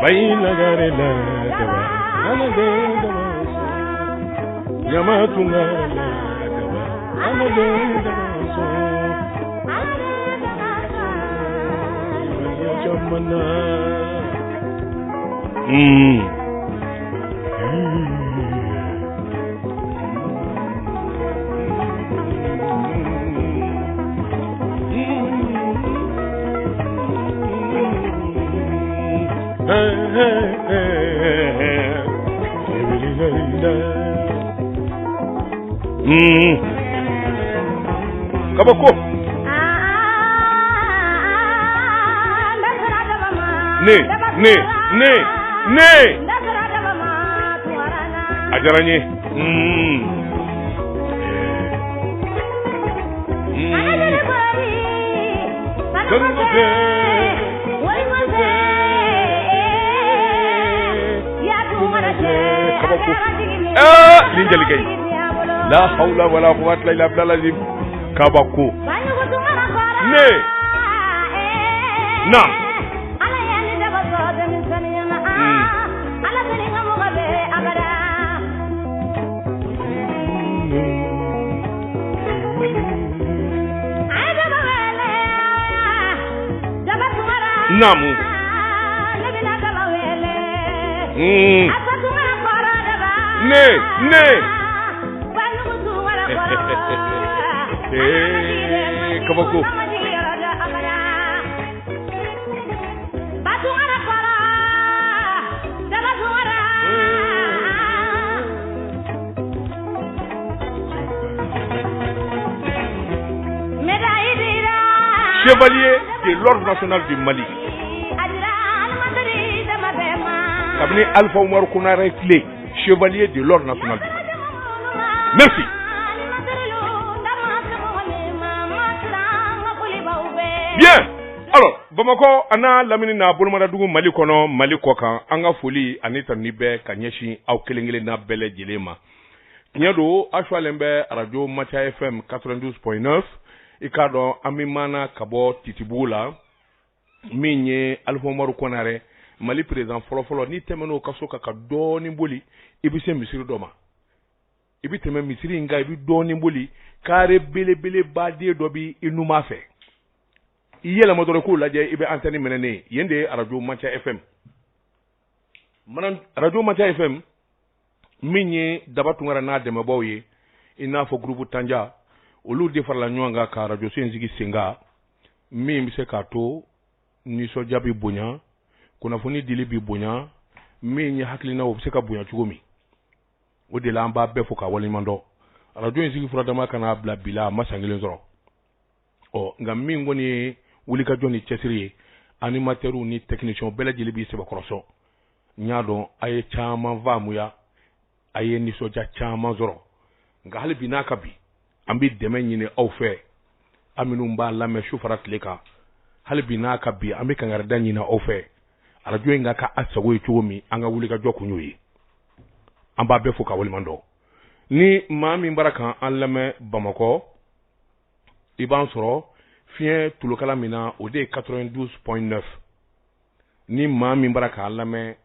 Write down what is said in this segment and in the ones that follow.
baila garela daba ana de daba yamatunga daba ana de daba so jamana Kabako ne ajaranye linjali kay la hawla wala quwwata illa billah kabako ne na namu ne kabako chevalier de l'ordre national du Mali. Kabini Alpha Oumar Kounaré clé, chevalier de l'ordre national du Mali. Merci. Bien. Alors, Bamako ana lamini na bolomada dugu Mali kono Mali kokan anga foli anita nibe kanyeshi au kelengele na bele jilema. Nyado ashwalembe radio Macha FM 92.9 ikado amimana kabo titibula minye Alpha Oumar Kounaré Mali président folo ni temeno kasoka ka doni mboli ibise misiri doma ibi teme misiri nga ibi doni mboli kare bele badie dobi inuma fe iyela modoro ko laje ibe antenne menene yende radio Macha FM manan radio Macha FM minye dabatu ngara na deme boye ina fo groupe Tanja olu defar la nyanga ka radio senzigi singa mi mise ka to ni so jabi bunya kuna foni dili bi bunya mi nya haklina wo seka bunya chugomi o de lamba be fo ka wali mando radio senzigi fura dama kana bla bila masangile zoro o ngam mi ngoni wuli ka joni chesiri animateur ni technicien bela jili bi seba kroso nyado ay chama vamuya ay ni so ja chama zoro nga hal binaka bi ambi deme nyine au fe aminu mba lame shufarat leka hal binaka bi ambi kangarda nyina au fe radio nga ka asawo chuomi anga wuli ka joku nyuyi amba be fuka wali mando ni mami baraka an lame Bamako iban soro fien tulokala mina ode 92.9 ni mami baraka an lame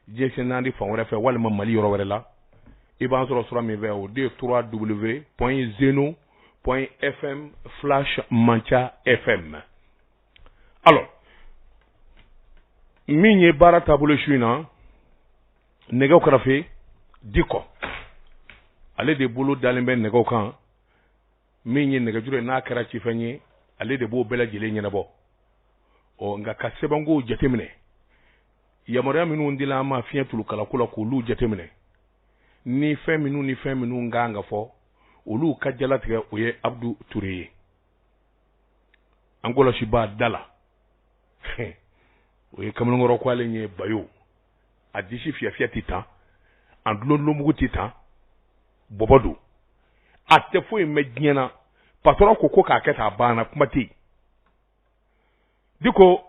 jesenandi fawre fe wal Mali yoro werela iban soro sura mi ve ode 3w.zeno.fm/Mancha FM. Alors minye bara tabule shuina nega krafe diko ale de bulu dalimbe nega kan minye nega jure na kara ci fanye ale de bo bela jile nyana bo o nga kasebango jetemine yamara minu ndila ma fiya tulu kala kula ko lu jetemine ni feminu nganga fo olu kajala tiga oye Abdou Touré angola shiba dala oye kamno ngoro kwale nye bayo adishi fia titan andlo lomugo titan bobodo atefo imegyena patoro koko ka keta bana kumati diko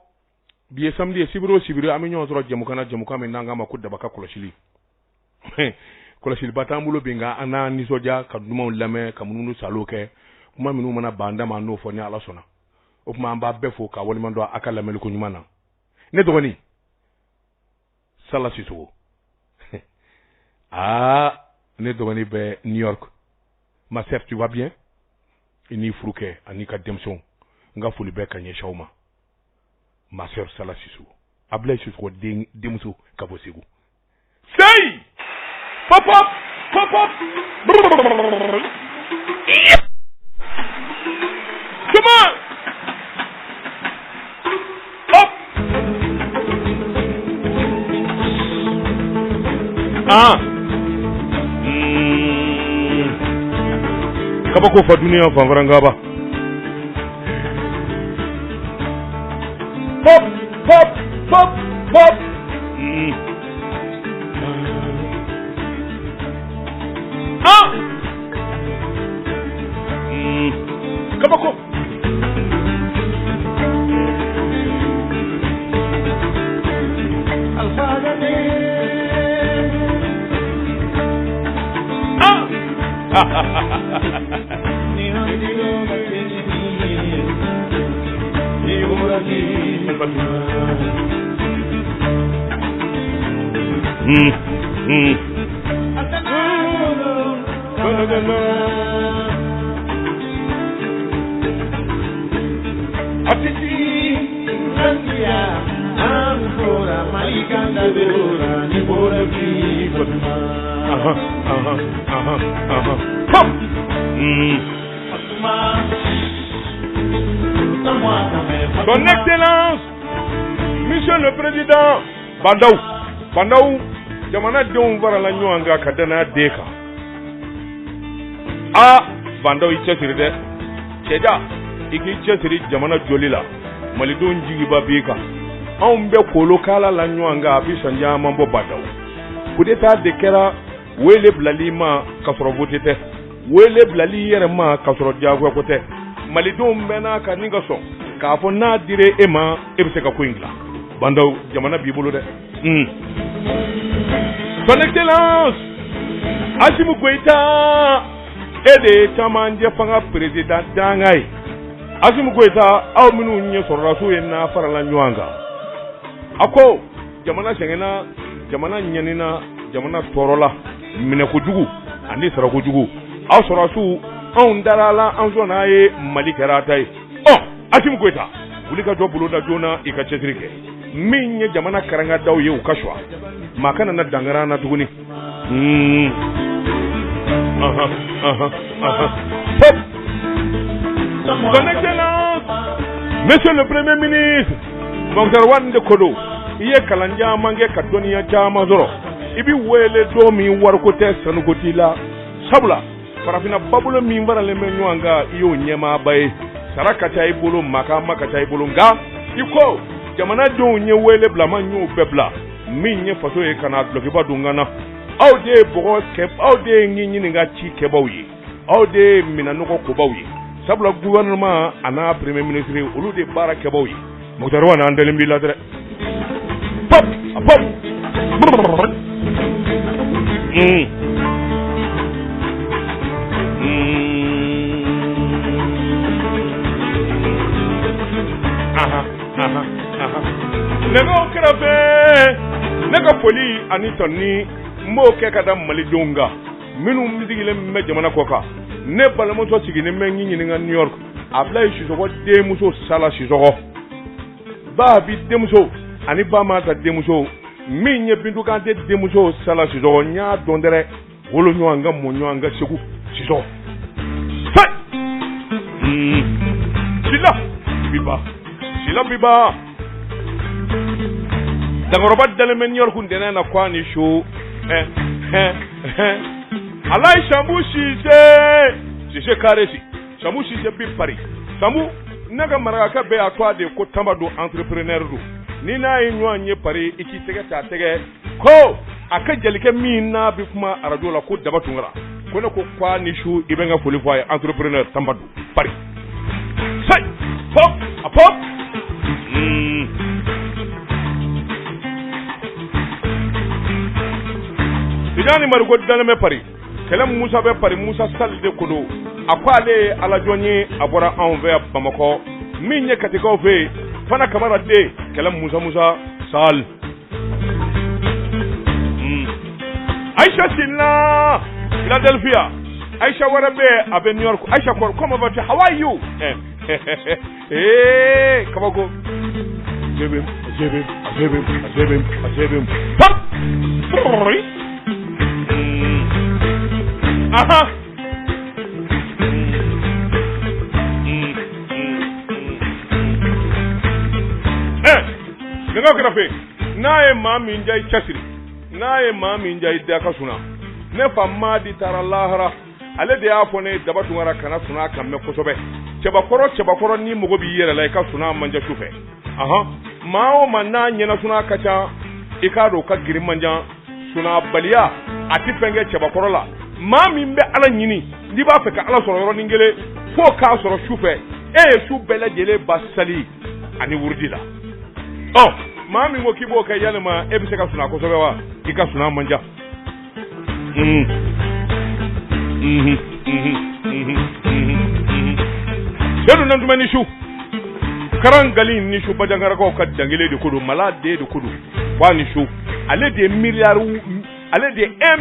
biye samedi sibiro aminyo zoro jemuka me nanga makudda baka kulashili kulashili batambulo binga ana nisoja kaduma lame kamununu saloke kuma minu mana banda ma no foni ala sona o kuma amba befo ka woni mando akala mel ko nyumana ne dogoni Salah Sissoko. Ah, ne dogoni be New York. Ma sœur, tu vas bien? Ini Frouke, Anika Demson, nga fuli be kanye shauma. Ma sœur Salah Sissoko. Ablaye Sissoko Demso Kabosegu. Say! Pop up! Pop up! Come on! Up! Kabako fa duniya fanfaranga ba. Pop! Pop! Pop! Pop! Kabako! Son Excellence, Monsieur le Président, Bandau, jamana denw farala ɲɔgɔn kan ka danaya den kan. Bandau i cɛsiri dɛ, cɛja i k'i cɛsiri jamana joli la, malidenw jigiba b'i kan. Anw bɛ kolo kala la ɲɔgɔn kan a bɛ san caman bɔ Bandau. Coup d'état de kɛra wele bilali ma ka sɔrɔ vote tɛ, wele bilali yɛrɛ ma ka sɔrɔ diyagoya ko tɛ. Malidenw bɛɛ n'a ka ni ka sɔn k'a fɔ n'a dire e ma e bɛ se ka ko in dilan. Bandau jamana b'i bolo dɛ. Son Excellence Assimi Goïta e de ye caman jɛ fanga président danga ye. Assimi Goïta aw minnu ɲɛ sɔrɔla so ye n'a farala ɲɔgɔn kan. A ko jamana sɛgɛnna, jamana ɲɛnina, jamana tɔɔrɔla, minɛ kojugu ani sara kojugu. Aw sɔrɔsiw anw dara la an sɔnna ye Mali kɛra ta ye. Assimi Goïta wuli ka jɔ boloda joona i ka cɛsiri kɛ. Min ye jamana karangadaw ye u ka suwa. Maa kana na dangara na tuguni. Pop! Son Excellence, Monsieur le Premier ministre, Dr. Wande Kodo, i ye kalan caman kɛ ka dɔnniya caman sɔrɔ. I bi wele don min wariko tɛ sanuko t'i la. Sabula, farafina babolo min faralen bɛ ɲɔgɔn kan i y'o ɲɛmaaba ye. Sara ka ca i bolo, makama ka ca i bolo. Nka i ko jamanadenw ye wele bila ma ɲ'o bɛɛ bila. Min ye faso ye kana dulokiba don ŋana. Aw de ye bɔgɔ kɛ, aw de ye ɲininka ci kɛbaw ye. Aw de ye minɛnɔgɔ kobaw ye. Sabula gouvernement a n'a premier ministre olu de baara kɛbaw ye. Mokhtar Wane an dalen b'i la dɛ. Pop! Pop! Nɛgɛw kɛrɛfɛ ne ka foli ani tɔni n b'o kɛ ka da malidenw kan minnu sigilen bɛ jamana kɔ kan. Ne balimamuso sigilen bɛ ɲininka New York, Ablaye Sissoko denmuso Salah Sissoko, ba bi denmuso ani ba Mata denmuso min ye Bintu Kante denmuso Salah Sissoko n y'a dɔn dɛrɛ wolo ɲɔgɔn ka mɔ ɲɔgɔn ka Segu Sissoko. Sila biba Dangoroba dalen bɛ New York ntɛnɛn na ko a ni su. Alaye Sambu Sise Karesi. Sambu Sise bi Paris. Sambu ne ka marakakɛ bɛɛ y'a to a de ko Tamba don entrepreneur don. Ni n'a ye ɲɔgɔn ye Paris i k'i tɛgɛ t'a tɛgɛ ko a ka jelikɛ min n'a bɛ kuma radio la ko Daba Tunkara ko ne ko a ni su i bɛ n ka foli fɔ a ye entrepreneur Tamba don Paris. Say pop a pop. Tijani Mariko dalen bɛ Paris. Kɛlɛ Musa bɛ Paris, Musa Sall de ko don. A ko ale ye Alajɔn ye a bɔra anw fɛ Bamakɔ. Min ye katikaw fɛ yen, Fana Kamara den, Kɛlɛ Musa Sall. Aisha Sinna, Philadelphia. Aisha Warabe, Abe New York. Aisha, come over to how are you? Hey, come on, go. Azebim. Pop! Aha! Nga grafe na e mami njai chasiri na e mami njai daka suna ne famma di tara lahara ale de afone dabatu ngara kana suna kamme kosobe cheba koro ni mugo bi yere lai ka suna manja shufe aha mawo manna nyena suna kacha ikado ka girin manja suna baliya ati penge cheba koro la mami mbe ala nyini ndi ba fe ka ala soro yoro ningele fo ka soro shufe shu bele jele basali ani wurdila oh mami ngo kibo ka yalma ebise ka suna ko sobewa ika suna manja yadu nan duma ni shu karan galin ni shu bajangara ko ka dangele de kudu malade de kudu wa ni shu ale de 1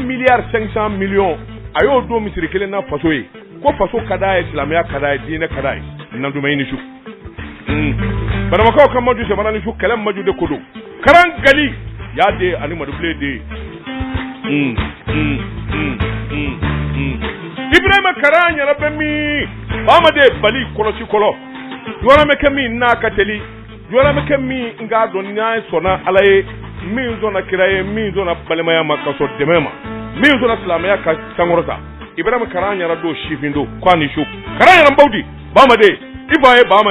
milliard 500 millions ayo do misiri kele na faso yi ko faso kada islamiya kada dine kada nan duma ni shu bana makaw kan maju se manani shu kalam maju de kudu karan gali ya de ani madubule de Ibrahima karanya rabbi bama de bali kolochi kolo yora mekemi na kateli yora mekemi nga don nya sona alaye min zona kiraye min zona balemaya makaso demema min zona islamaya ka sangorota Ibrahima karanya rado shifindo kwani shu karanya rambodi bama de ibaye bama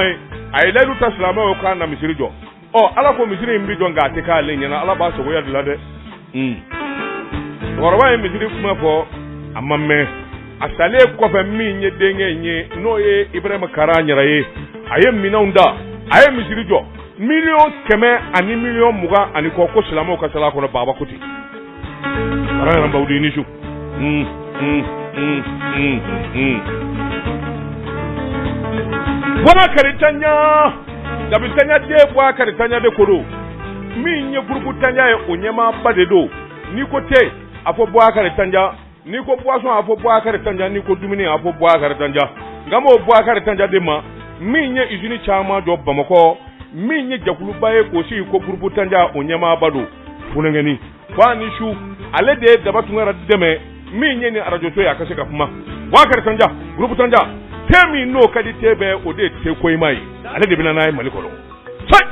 ay lelu taslama o kana misiri jo ala ko misiri mbi jo ngate ka lenya na ala ba so ya dilade warwa misiri kuma fo amamme asale ko fa mi nye denge nye no ye Ibrahima karanya raye ayem minaunda ayem misiri jo million keme ani million muga ani ko ko slama o ka sala ko baba kuti karanya namba udi ni shu Bwana karitanya dabitanya de bwa karitanya de koro minye burubutanya e onyema badedo nikote afo bwa karitanya niko bwa so afo bwa karitanya niko dumini afo bwa karitanya ngamo bwa karitanya de ma minye izuni chama jo bamako minye jakulu baye ko si ko burubutanya onyema bado funangani kwani shu ale de dabatungara deme minye ni arajo to ya kashe kafuma bwa karitanya burubutanya temi no kadi tebe ode te koy mai ale de binana malikolo sai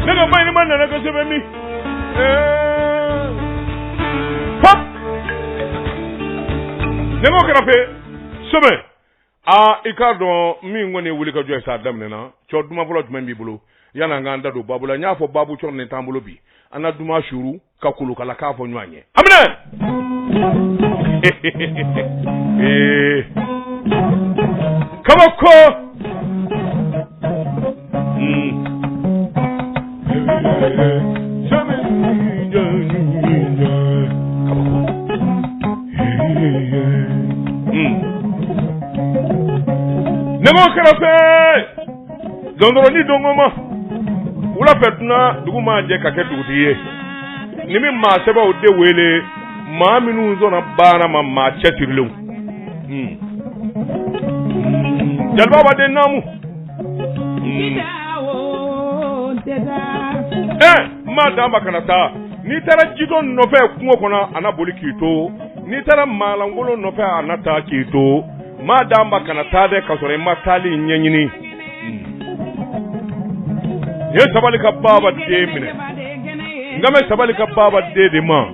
nega bayni man na ko sebe mi Nemo krafe sebe ikado mi ngone wuli ka joy sa damne na cho duma bolo men bi bulu yana nganda do babula nya fo babu cho ne tambulo bi ana duma shuru ka kulu kala ka fo nwanye amne kamako Nemo krafe dondoro ni dongoma ula petuna duguma je kake dugutiye nimi ma seba ode wele ma minu zona bana ma chetirlu jalba ba de namu ma damba kanata ni tara jidon no fe kungo kona anaboli kito ni tara malangolo no fe anata kito ma damba kanata de kasore matali nyenyini ye sabali ka baba de mine ngame sabali ka baba de ma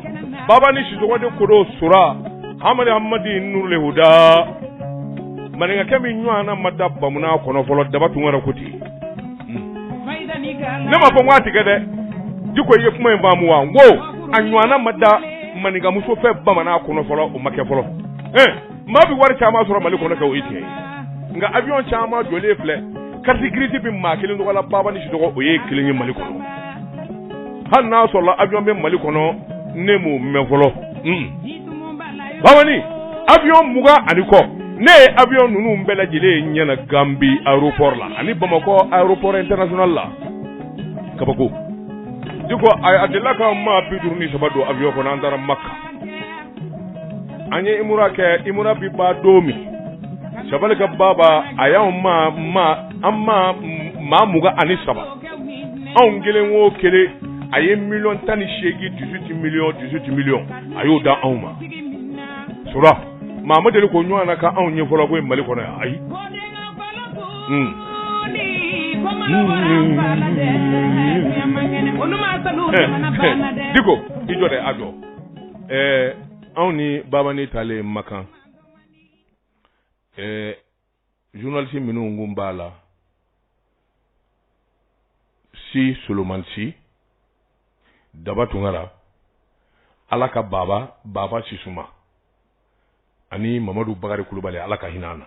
baba ni shizo wade kodo sura hamadi hamadi nurle huda maninga kemi nywana madabba muna kono folo dabatu ngara kuti nema po ngati gede diko ye kuma mba mu wa ngo anywana mada maninga muso fe ba mana kono folo o make folo mabi wari chama sura maliko na ka oiti nga avion chama jole fle carte grise bi ma kelen dɔgɔla baba ni sidɔgɔ o ye kelen ye Mali kɔnɔ hali n'a sɔrɔla avion bɛ Mali kɔnɔ ne m'o mɛn fɔlɔ baba ni avion 20 ani kɔ ne ye avion ninnu bɛɛ lajɛlen ɲɛna Gambie aéroport la ani Bamako aéroport international la kabako diko a delila ka maa 53 don avion kɔnɔ an taara Maka an ye imura kɛ imura bi ba don min sabali ka baba a y'anw ma 23 anw kelen o kelen a ye 18 millions a y'o da anw ma sura Mama deli ko ɲɔgɔn na ka anw ɲɛ fɔlɔ ko Mali kɔnɔ yan ayi diko i jɔ dɛ a jɔ anw ni baba ni tale Makan journaliste minnu kun b'a la Si Solomon Si Daba Tungara ala ka baba Sisuma ani Mamadu Bakari Kulubali ala ka hinana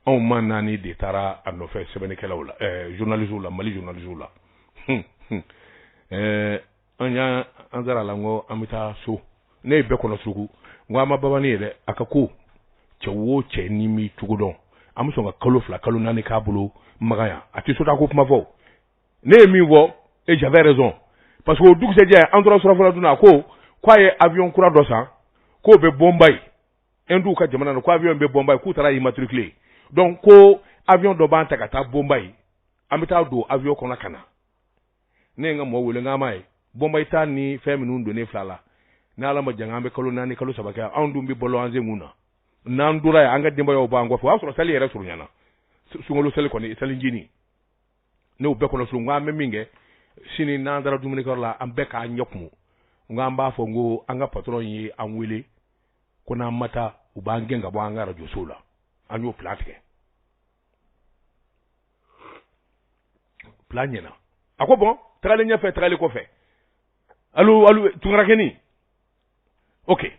anw ma naani de taara a nɔfɛ sɛbɛnnikɛlaw la journalistes la Mali journalistes la an zara la ngo an bɛ taa so ne ye bɛɛ kɔnɔ sugu ngo an ma baba ni yɛrɛ a ka ko cɛ wo cɛ ni mi cogo dɔn an bɛ sɔn ka kalo 2 kalo 4 k'a bolo magaya a tɛ so ta ko kuma fɔ ne ye min fɔ et j'avais raison parce que o dugusɛjɛ an tora surafana dunna ko k'a ye avion kura dɔ san k'o bɛ Bombai Hindu ka jamana na ko avion bɛ Bombai k'u taara immatriculé donc ko avion dɔ b'an ta ka taa Bombai an bɛ taa don avion kɔnɔ ka na ne ye n ka mɔgɔ wele n k'a ma ye Bombai taa ni fɛn minnu donnen fila la ni Ala ma jan an bɛ kalo 4 kalo 3 kɛ anw dun bɛ balo an sen kun na n'an dora ye an ka denbayaw b'an kɔfɛ o y'a sɔrɔ seli yɛrɛ surunyana sunkalo seli kɔni selijini ne u bɛɛ kɔnɔ suru n ko an bɛ min kɛ sini n'an taara dumunikɛyɔrɔ la an bɛɛ k'an ɲɛ kumu n ko an b'a fɔ n ko an ka patron ye an wele ko n'an ma taa u b'an gɛn ka bɔ an ka radio so la an y'o plan tigɛ plan ɲɛna a ko bon tagalen ɲɛfɛ tagalen kɔfɛ allo tunkarakɛni ok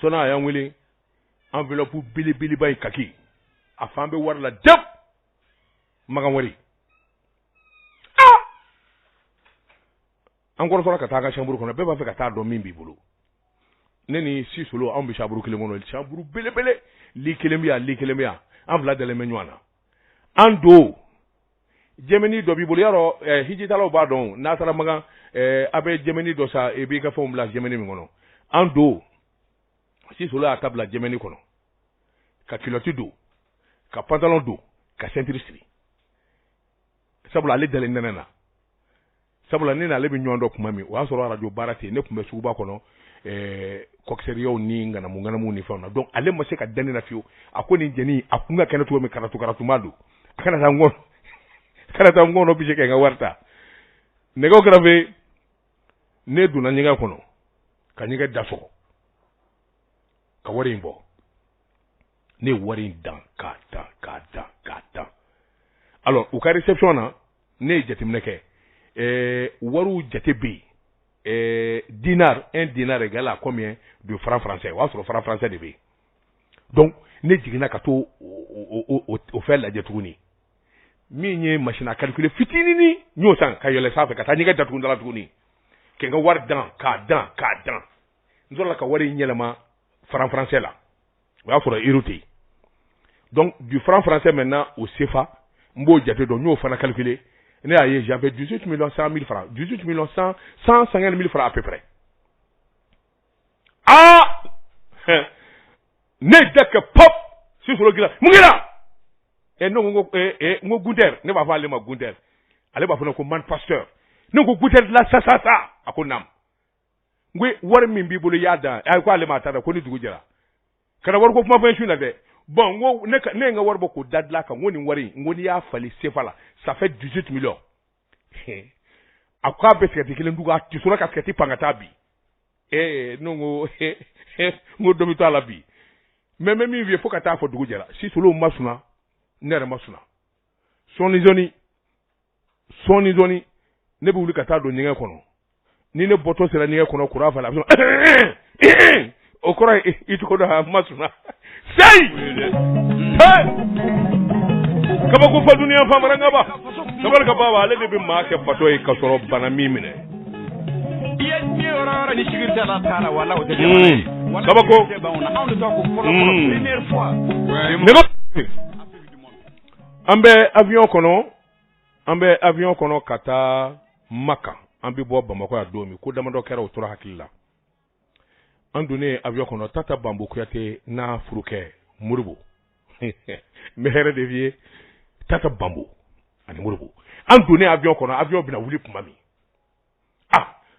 sɔnna a y'an wele enveloppe belebeleba in kaki a fan bɛ wari la dɛp Makan wari an kɔrɔtɔra ka taa an ka chambre kɔnɔ bɛɛ b'a fɛ ka taa dɔn min b'i bolo ne ni Si Solo anw bɛ chambre kelen kɔnɔ chambre belebele li kelen bɛ yan an fila dalen bɛ ɲɔgɔn na an do Gemini dɔ b'i bolo yarɔ hijitalaw b'a dɔn n'a taara Makan a bɛ Gemini dɔ sa i b'i ka fɛnw bila Gemini min kɔnɔ an do Si Solo y'a ta bila Gemini kɔnɔ ka culotte don ka pantalon don ka ceinture siri sabula ale dalen nɛnɛ na sabula ne n'ale bɛ ɲɔgɔn dɔ kuma min o y'a sɔrɔ radio baara tɛ ne tun bɛ suguba kɔnɔ coxeriyaw ni nganamu ni fɛnw na donc ale ma se ka dɛnɛ na fiyewu a ko nin jɛni a kun ka kɛnɛ cogo min karatuma don a kana taa ngɔnɔ bi se ka n ka wari ta nɛgɛw kɛrɛfɛ ne donna ɲɛgɛn kɔnɔ ka ɲɛgɛn da sɔgɔ ka wari in bɔ ne ye wari in dan k'a dan alors u ka réception na ne ye jateminɛ kɛ wariw jate bɛ yen un dinar égale à combien de francs français o y'a sɔrɔ francs français de bɛ yen donc ne jiginna ka to o fɛn lajɛ tuguni min ye machine à calculer fitinini n y'o san ka yɛlɛ sanfɛ ka taa ɲɛgɛn datugu dala tuguni kɛ n ka wari dan k'a dan n sɔrɔla ka wari in yɛlɛma francs français la o y'a sɔrɔ euro tɛ yen donc du franc français maintenant au CFA n b'o jate dɔn n y'o fana calculer ne y'a ye j'avais 18 100 000 francs 150 000 francs à peu près ne da kɛ pop Si Solo gila mun kɛra n ko Gunter ne b'a fɔ ale ma Gunter ale b'a fɔ ne ko man pasteur ne ko Gunter la sa a ko nam n ko wari min b'i bolo i y'a dan ko ale m'a ta da ko ni dugu jɛra kana wari ko kuma fɛn su na dɛ bon n ko ne ye n ka wari bɔ k'o da dilan kan n ko nin wari n ko n'i y'a fali CFA la ça fait 18 millions a ko a bɛ sigɛrɛti kelen dun a tɛ sɔrɔ ka sigɛrɛti pan ka taa bi ne ko n ko dɔ bɛ to a la bi mais min f'i ye fo ka taa fɔ dugu jɛra Si Solo ma suna ne yɛrɛ ma suna sɔɔni ne bɛ wuli ka taa don ɲɛgɛn kɔnɔ ni ne bɔtɔ sera ɲɛgɛn kɔnɔ kuran fɛ la a bɛ sɔn o kɔrɔ ye i tɔgɔ dɔn a ma suna seyi kaba ko fa duniya fa maranga ba sabal ka baba ale de be ma ke fato e ka soro bana mimine ni ora ni shigirta la tala wala o de kaba ko première fois avion kono kata Maka ambe bo Bamako ya domi ko damado kera otora hakilla andone avion kono tata bambo kuyate na furuke murubu mehere devie tata bambo ani murubu andone avion kono avion bina wuli kumami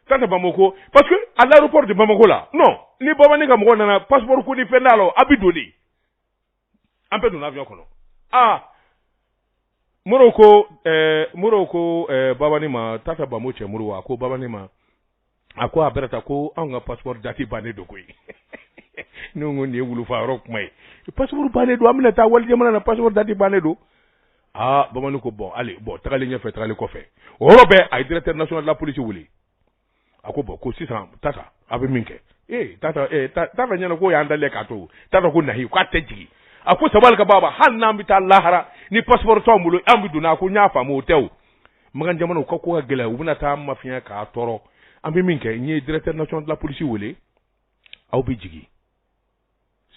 tata bamako parce que à l'aéroport de Bamako là non ni baba ni kamko na passeport ko ni pendalo abidoni ampe don avion kono Moroko baba ni ma tata bamo che muruwa ko baba ni ma akwa berata ko anga passeport dati bane do koy no ngoni wulu fa rok may passeport bane do amina ta wal jamana na passeport dati bane do baba ni ko bon allez bon tagale nya fait tagale ko fait orobe ay directeur national de la police wuli ako bon ko 600 tata abe minke tata nyana ko ya ndale ka to tata ko nahi ko atejigi ako sabal ka baba hanna mi ta lahara ni passeport to mulo ambidu na ko nyafa mo tew magan jamana ko ko gela wuna ta mafiya ka toro ambi minke ni directeur national de la police wole aw bi jigi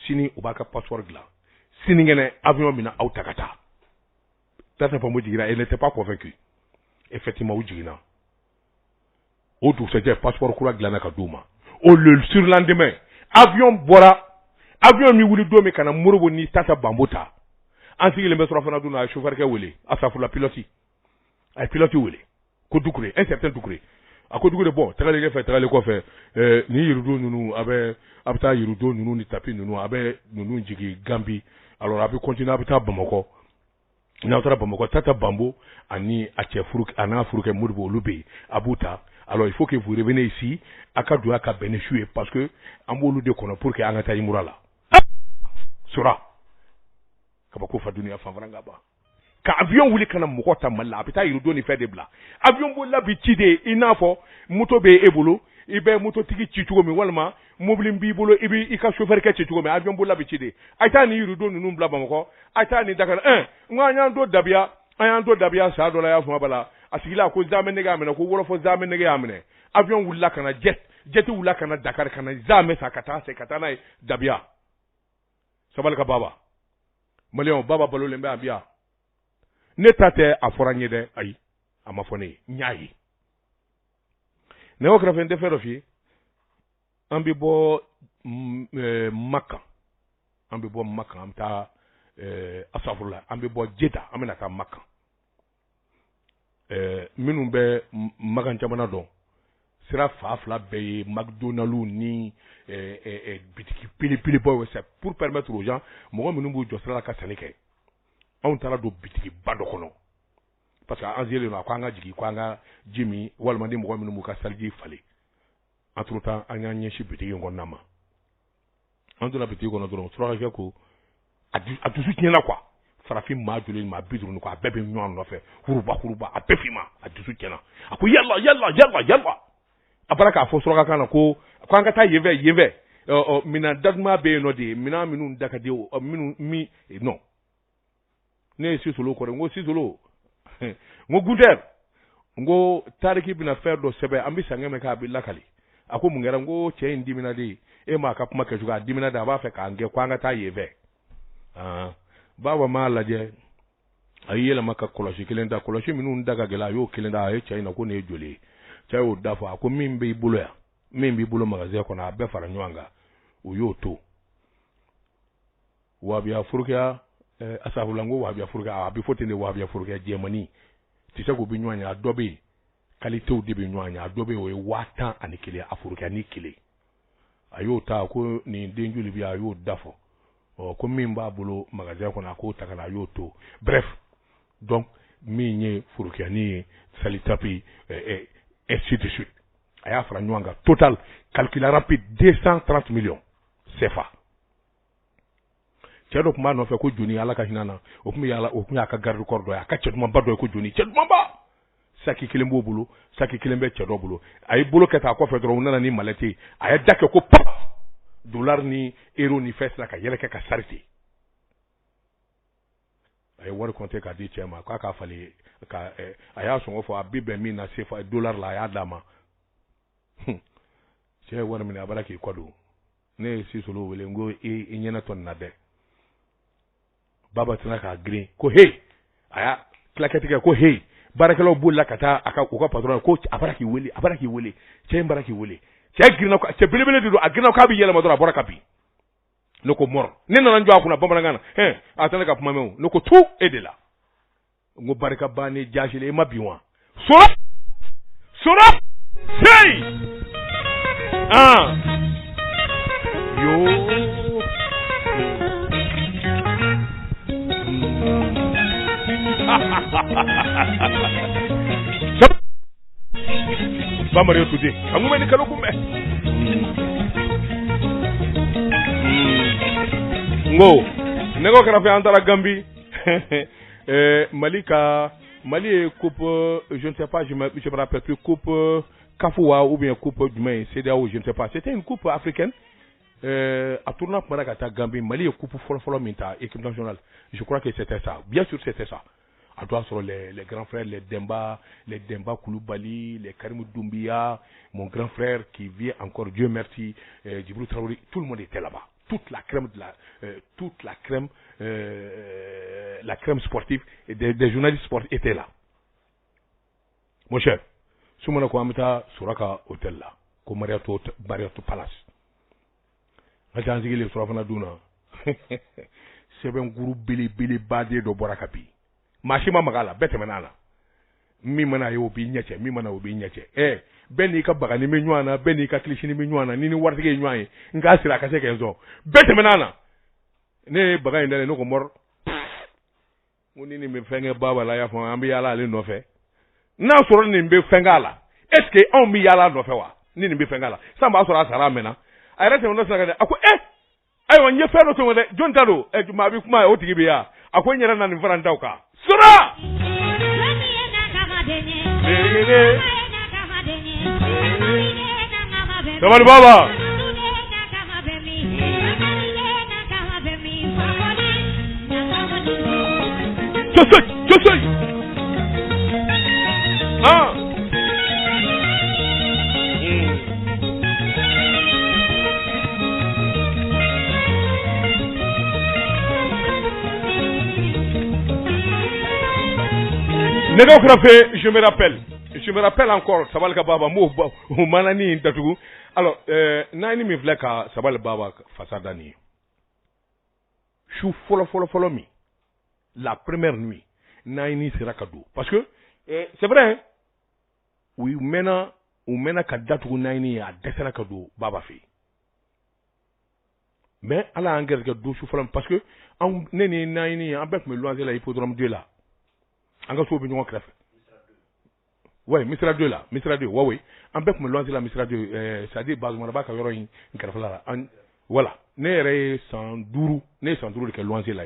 sini ubaka passeport gla sini ngene avion mina aw takata tata pa mo jigira elle n'était pas convaincue effectivement ou jigina o du c'est passeport kura gla na ka duma o le surlendemain avion mi wuli domi kana murubo ni tata bambota ansi le mesro fana duna chauffeur ke wuli asafu la pilote ay pilote wuli ko dukure un certain dukure ako dukure bon tagale ko fait ni yirudo nunu abe abta yirudo nunu ni tapi nunu abe nunu jigi Gambi alors abe continue abta Bamako na tara Bamako tata bambo ani ache furuk ana furuke murubo lube abuta. Alors il faut que vous reveniez ici à Kadoua ka benechue parce que ambolu de kono pour que angata imurala sura kabako faduni afa vranga ba ka avion wuli kana mukota malla apita irudo ni fait de bla avion bo labi tide inafo moto be ebolo ibe moto tigi chichugo mi walma mobilim bi bolo ibi ika chauffeur ke chichugo mi avion bo labi tide aita ni irudo nunu bla Bamako aita ni dakana nganya ndo dabia ayando dabia sa dola ya fuma bala asigila ko zame nega amene ko woro fo zame nega amene avion wula kana jet wula kana Dakar kana zame sakata se katana dabia sabal ka baba malion baba balo lembe abia netate aforanye de ay amafone nyaayi ne okra fende ferofi ambi bo Makka amta asafurla ambi bo Jeda amena ka Makka minnu bɛ magan jamana dɔn sira fa fila bɛɛ ye McDonald's ni bitiki pili-pilibaw c'est pour permettre aux gens mɔgɔ minnu b'u jɔ sira la ka sanni kɛ anw taara don bitiki ba dɔ kɔnɔ parce que an selen don a ko an ka jigin ko an ka ji min walima ni mɔgɔ minnu b'u ka saliji falen entre temps an y'an ɲɛsin bitiki in kɔnɔna ma an donna bitiki kɔnɔ dɔrɔn surakakɛ ko a dusu tiɲɛna quoi farafin ma joli ma bidurun ko a bɛɛ bɛ ɲɔgɔn nɔfɛ huruba a bɛɛ fima a dusu tiɲɛna a ko yalla a bara k'a fɔ surakakan na ko an ka taa yen fɛ mina daduma bɛ yen nɔ de mina minnu da ka di minnu mi non ne ye Sisolo kɔrɔ n ko Sisolo n ko Gunter n ko tariki bɛna fɛn dɔ sɛbɛn an bɛ sangɛ mɛn k'a bɛ lakali a ko mun kɛra n ko cɛ in dimina de e ma ka kuma kɛcogo a dimina de a b'a fɛ k'an gɛn ko an ka taa yen fɛ baba ma lajɛ a yi yɛlɛma ka kɔlɔsi kelen ta kɔlɔsi minnu da ka gɛlɛn a y'o kelen da a ye cɛ in na ko nin ye joli ye cɛ y'o da fɔ a ko min b'i bolo yan min b'i bolo magasin kɔnɔ a bɛɛ fara ɲɔgɔn kan o y'o to wabiya furukiya asafurla n ko wabiya furukiya a bɛ fɔ ten de wabiya furukiya jɛmani tɛ se k'o bɛ ɲɔgɔn ɲɛ a dɔ bɛ yen qualitéw de bɛ ɲɔgɔn ɲɛ a dɔ bɛ yen o ye 10,1 a furukiya ni kelen a y'o ta ko nin den joli bɛ a y'o da fɔ ko min b'a bolo magasin kɔnɔ a k'o ta ka na a y'o to bref donc min ye furukiyani ye salitapi ainsi de suite a y'a fara ɲɔgɔn kan total calcul rapide 230 millions CFA cɛ dɔ tun b'a nɔfɛ ko joni ala ka hinɛ na o tun y'a ka garde corps dɔ ye a ka cɛ dumanba dɔ ye ko joni cɛ dumanba saki kelen b'o bolo saki kelen bɛ cɛ dɔ bolo a ye bolo kɛ ta a kɔfɛ dɔrɔn u nana ni malɛte a ye da kɛ ko pop dollar ni euro ni fɛn sera ka yɛlɛ kɛ ka sarite a a ye wari compter k'a di cɛ ma k'a k'a falen ka a y'a sɔngɔ fɔ a bi bɛn min na CFA dollar la a y'a d'a ma cɛ ye wari minɛ a bala k'i kɔ don ne ye Sisolo wele n ko i ɲɛna tɔ nin na dɛ baba tɛna k'a girin ko hey a y'a claquette kɛ ko hey baarakɛlaw bolila ka taa u ka patron ko a bara k'i wele cɛ in bara k'i wele cɛ girinna cɛ belebele de don a girinna k'a bɛ yɛlɛma dɔrɔn a bɔra ka bin ne ko mɔrɔ ne nana jɔ a kunna bamanankan na a tɛ ne ka kuma mɛn ne ko tu e de la n ko barika ba ni jaasile e ma bin wa sora hey yo Bamari tuti angume ni kalo kumbe ngo nego karafe antara Gambie Mali est coupe je ne sais pas je me rappelle plus coupe Kafoua ou bien coupe du CEDEAO je ne sais pas c'était une coupe africaine à tournant pour la Gambie Mali est coupe follow minta équipe nationale je crois que c'était ça bien sûr c'était ça à toi sur les grands frères, les Demba Koulibaly, les Karim Doumbia, mon grand frère qui vient encore, Dieu merci, Djibril Traoré, tout le monde était là-bas. Toute la crème sportive et des journalistes sportifs étaient là. Mon cher, si on a quoi Suraka Hotel là, comme Mariato Palace. Attends, les Surafana Duna. C'est un groupe Billy Badé de Borakapi. Mashima magala bete manana mi mana yo bi nyache mi mana obi nyache beni ka baga ni menywana beni ka klishi ni menywana nini wartige nywaye nga sira ka seke nzo bete manana ne baga ndele no ko mor nini me fenge baba la ya fo ambi yala le no fe na soro ni mbe fengala est-ce que on mi yala no fe wa nini mbe fengala samba soro asara mena ayra se no saka de ako ayo nye fe no so de jontado ma bi kuma o tigi be ya akwai nyara na ni faranta ka sura Sabal baba Josai je me rappelle encore Sabal Baba mo manani tatugu alors nani mi vleka Sabal Baba fasadani chou follow mi la première nuit nani sera cadeau parce que c'est vrai hein? Oui mena kadatu nani a desera cadeau Baba fi mais ala engrais que do chou follow parce que en neni nani en bec me loisir la hippodrome 2 là anga so bi ñu ko def ouais Misra 2 là Misra 2 ouais en bec me loisir la Misra 2 c'est-à-dire base mo ba ka yoro yin nkarfa la voilà ne re sans duru de que loisir là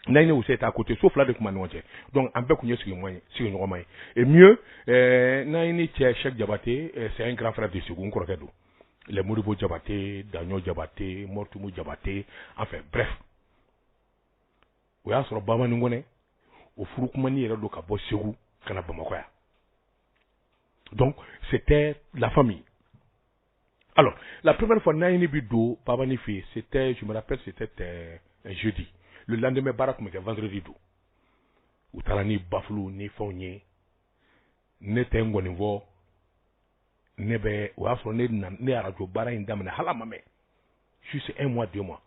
nay ne aussi à côté sauf là de kuma nonje donc en bec ñu sigi moyen sigi ñu ko may et mieux nay ni Cheikh Diabaté c'est un grand frère de Segou ko rekedo les Modibo Diabaté Dagno Diabaté Mortumu Diabaté enfin bref ouais sur Baba ngone au Fouroukmani era do ka bo Segou kana Bamako ya. Donc c'était la famille. Alors la première fois naini bido Baba ni fi c'était je me rappelle c'était un jeudi. Le lendemain barak me vendredi do. Utalani baflu ni fonye ne tengo nivo nebe wa afro ne arajo bara indamna hala mame. Juste 1 mois 2 mois.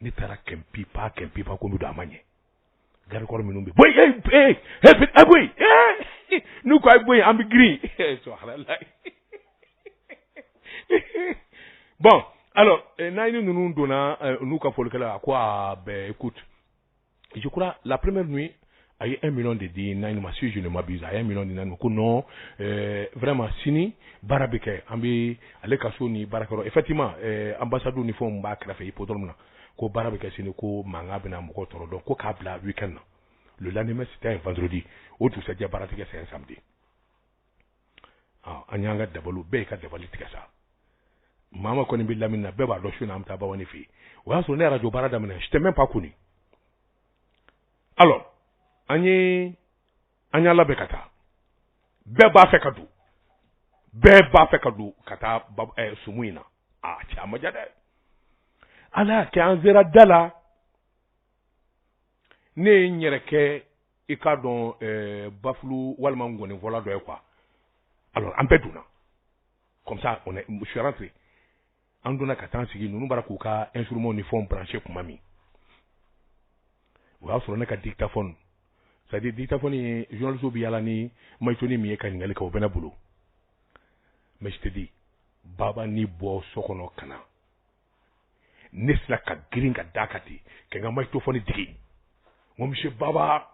Ne tara kempi pa ko mi do amanye. Gare ko mi numbi boy boy nous quoi boy am gris subhanallah bon alors naini nous donna nous ka folkala quoi ben écoute je crois la première nuit a eu 1 million de dit naini ma si je ne m'abuse a 1 million de naini ko non vraiment sini barabike ambi ale kasoni barakaro effectivement ambassadeur ni fo mba krafe hippodrome na ko barabe kasini ko manga bina moko toro donc ko kabla weekend le lendemain c'était un vendredi autre c'est dia barate que c'est un samedi anyanga dabalu be ka dabali tikasa mama ko ni bi lamina be ba do shuna amta ba woni fi wa so ne radio barada mena j'étais même pas connu alors an y'a labɛn ka taa bɛɛ b'a fɛ ka don ka taa sumu in na cɛ a ma ja dɛ ala y'a kɛ an sera da la ne ye n yɛrɛ kɛ i k'a dɔn bafulu walima ngɔnifɔla dɔ ye quoi alors an bɛɛ donna comme ça je suis rentré an donna ka taa sigi ninnu bara k'u ka instruments ni fɛnw branché kuma min o y'a sɔrɔ ne ka dictaphone c'est-à-dire dictaphone ye journaliste bi yala ni mayitoni min ye ka ɲininkali kɛ o bɛ ne bolo mais je te dis baba ni bɔ so kɔnɔ ka na ne sera ka girin ka da ka ten ka n ka mayitofɔni digi n ko monsieur baba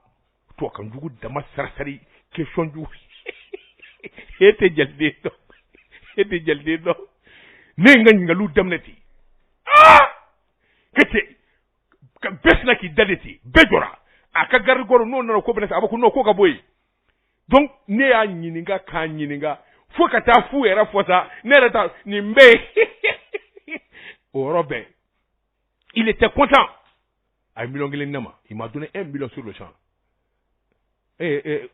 tubakan jugu dama sarsari question jugu e tɛ jaliden dɔn ne ye n ka ɲininkaliw daminɛ ten ka bɛɛ sina k'i da de ten bɛɛ jɔra a ka garde kɔrɔ n'o nana ko bɛna a b'a ko non ko ka bɔ yen donc ne y'a ɲininka k'a ɲininka fo ka taa fu yɛrɛ fɔ sa ne yɛrɛ ta nin bɛ yen o yɔrɔ bɛɛ il était content a ye 1,000,000 di ne ma il m'a donné 1 million sur le champ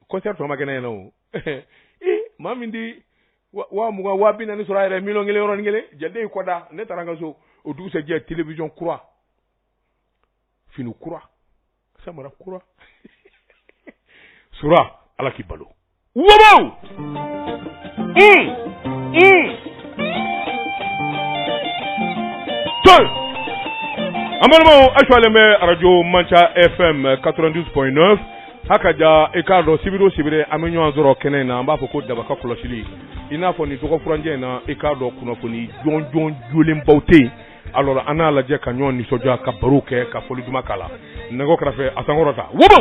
concert tɔ ma kɛ ne ɲɛna o maa min di 20,000 40,000 sɔrɔ a yɛrɛ 1,000,000 yɔrɔnin kelen jɛden y'i kɔ da ne taara n ka so o dugusɛjɛ télévision kura fini kura samara kura sura ala k'i balo wobo an balimaw a suwalen bɛ arajo manca fm 92.9 haka ja i k'a dɔn sibiri o sibiri an bɛ ɲɔgɔn sɔrɔ kɛnɛ in na an b'a fɔ ko dabaka kɔlɔsili i n'a fɔ nin tɔgɔfuranjɛ in na i k'a dɔn kunnafoni jɔnjɔn jolenbaw tɛ yen alors an n'a lajɛ ka ɲɔgɔn nisɔndiya ka baro kɛ ka foli duman k'a la nɛgɛ kɛrɛfɛ a sankɔrɔta wobo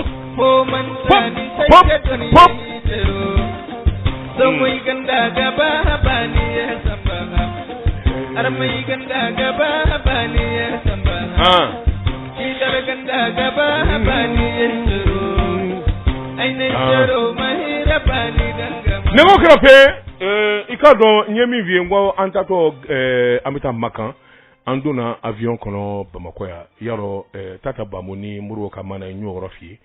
nɛgɛ kɛrɛfɛ i k'a dɔn n ye min f'i ye n ko an tatɔ an bɛ taa Makan an donna avion kɔnɔ Bamakɔ yan yarɔ Tata Bamo ni Modibo ka mana n y'o yɔrɔ f'i ye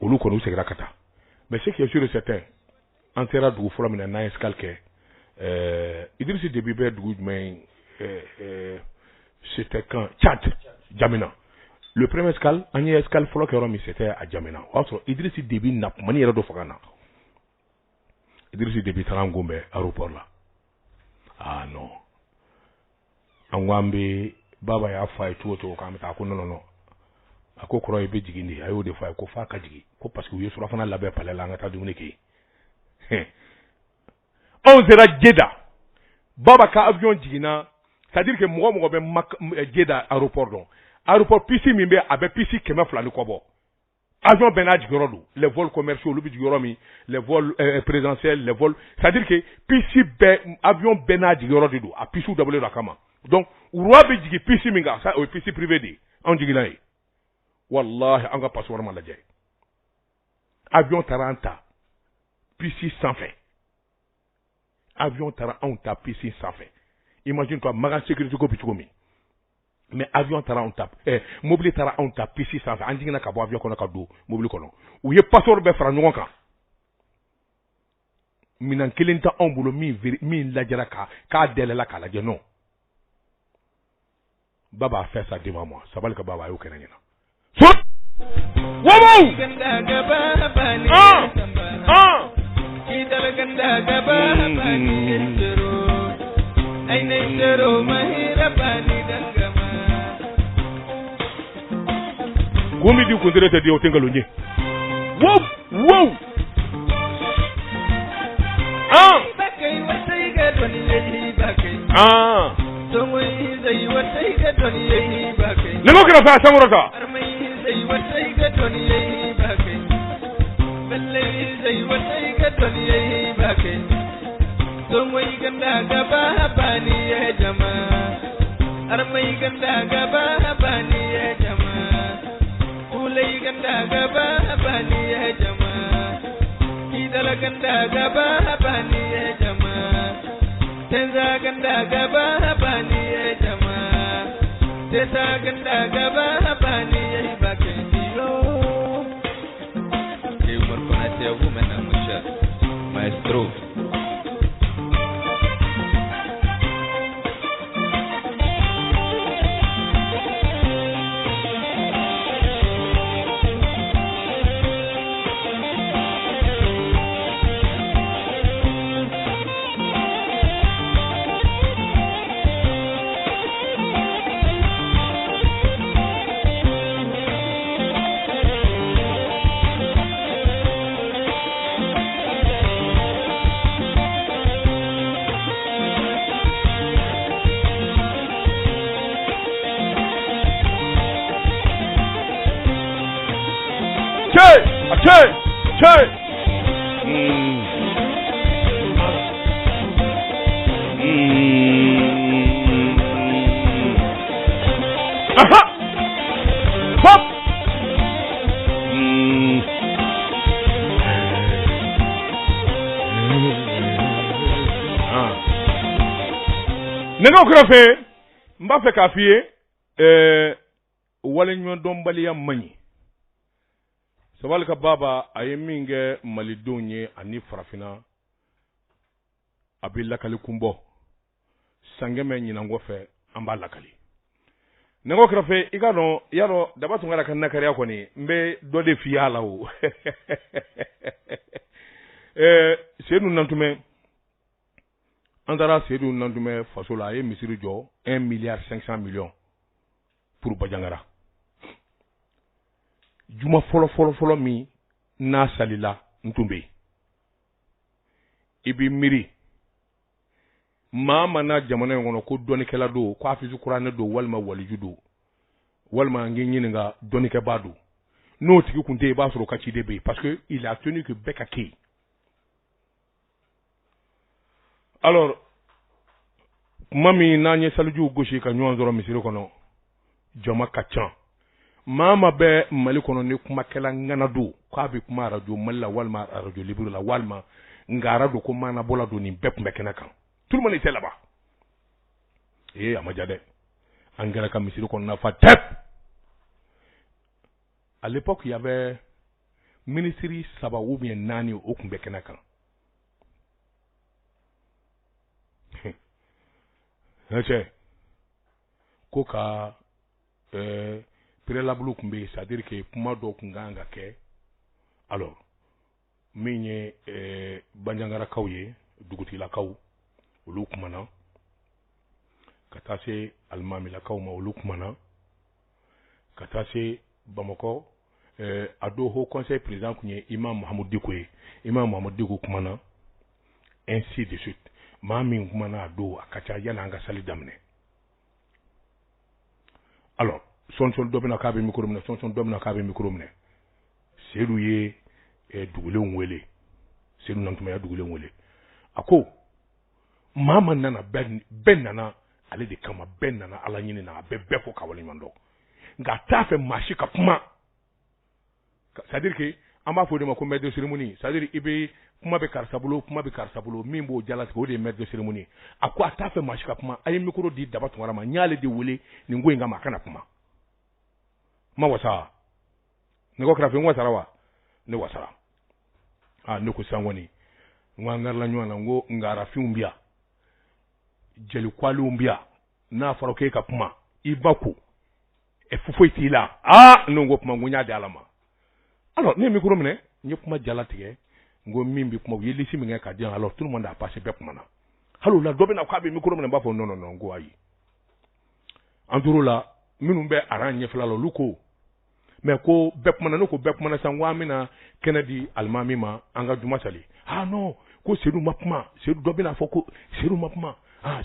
olu kɔni u seginna ka taa mais ce qui est sûr et certain an sera dugu fɔlɔ min na n'an ye escale kɛ Idrissa Déby bɛ dugu jumɛn c'était quand Tchad Djamena le premier escale an ye escale fɔlɔ kɛ yɔrɔ min c'était à Djamena o y'a sɔrɔ Idrissa Déby nakumani yɛrɛ dɔ faga na Idrissa Déby taara an kunbɛn aéroport la ah non an ko an bɛ baba y'a fɔ a ye cogo o cogo k'an bɛ taa a ko non a ko kɔrɔ ye bɛ jigin de a y'o de fɔ a ye ko f'a ka jigin ko parce que u ye surafana labɛn palais la an ka taa dumuni kɛ anw sera Jeda baba ka avion jiginna c'est à dire que mɔgɔ mɔgɔ bɛ Jeda aéroport dɔn aéroport piste min bɛ a bɛ piste 200 ni kɔ bɔ avion bɛɛ n'a jigiyɔrɔ don les vols commerciaux olu bɛ jigin yɔrɔ min les vols présidentiels les vols c'est à dire que piste bɛɛ avion bɛɛ n'a jigiyɔrɔ de don a pistew dabɔlen don a kama donc roi bɛ jigin piste min kan ça o ye piste privée de ye anw jiginna yen wallahi an ka passeport ma lajɛ avion taara an ta piste sanfɛ avion taara anw ta piste sanfɛ imagine toi magan sécurité ko bi cogo min mais avion taara anw ta mobile taara anw ta piste sanfɛ an jiginna ka bɔ avion kɔnɔ ka don mobile kɔnɔ u ye passeport bɛɛ fara ɲɔgɔn kan minɛn kelen tɛ anw bolo min lajɛra k'a dɛlɛla k'a lajɛ non baba a fait ça devant moi sabali ka baba a y'o kɛnɛ ɲɛna wobo gumi di kuntere te di o tenga lunye wow nemo kira fa samurata c'est à vous maintenant, mon cher maestro. Che! Aha! Hop! Negaokrafe mba fe ka fiye wale nyon dombaliya manyi sabal ka baba aye minge malidonye ani farafina abilla kali kumbo sangeme nyinango fe amba lakali negaokrafe igano yaro dabatu ngara kan nakari ko ni mbe do de fiyala o senu nantume andara sedu nandume fasola ye misiri jo 1 milliard 500 millions pour Bajangara. Juma folo mi na salila ntumbe. Ibi miri. Mama na jamana ngono ko doni kala do ko afizu qur'an do walma waliju do. Walma ngi nyinga doni ke badu. No tiki kunte ba soro kachi debe parce que il a tenu que Bekaki. Alors, mami nanye saluju goshi ka nyuan zoro misiri kono jama kachan mama be mali kono ni kuma kala ngana do kwa bi kuma radio malla walma radio libre la walma ngara do ko mana bola do ni bep mbekena kan tout le monde était là-bas amajade angara ka misiri kono na fa tep à l'époque il y avait ministry saba ou bien nani au kumbekena kan Nche koka prélablu kumbe c'est-à-dire que puma do kunganga ke alors minye banjangara kawye duguti la kaw ulukumana katase almami la kaw ma ulukumana katase bamako ado ho conseil président kunye imam Mohamed Diko kumana ainsi de suite mami kumana do akacha yana anga sali damne alors son domina kabe mikromne son domina kabe mikromne sedu ye dugule onwele sedu nantuma ya dugule onwele ako mama nana ben nana ale de kama ben nana ala nyini na befo kawali mando nga tafe mashika puma c'est-à-dire que amba fo de ma ko maître de cérémonie c'est-à-dire ibe kuma be karsabulo mimbo jalati ko de maître de cérémonie akwa tafe mashika puma ayi mikro di dabatu warama nyale de wele ni ngoinga makana puma ma wasa ne ko krafe ngwa sarawa ne wasara ne ko sangoni ngangar la nywana ngo ngara fiumbia jeli kwalumbia na faroke ka puma ibako e fufo itila ngo puma ngunya de alama alors ne micro mene ñep ma jalatige ngo mimbi kuma yeli simi nga ka dia alors tout le monde a passé bep mana hallo la dobe na kwabe micro mene ba fo non ngo ayi anduro la minu be aranye flalo luko mais ko bep mana no ko bep mana sangwa mina Kennedy almami ma anga duma sali non ko sedu mapma sedu dobe na fo ko sedu mapma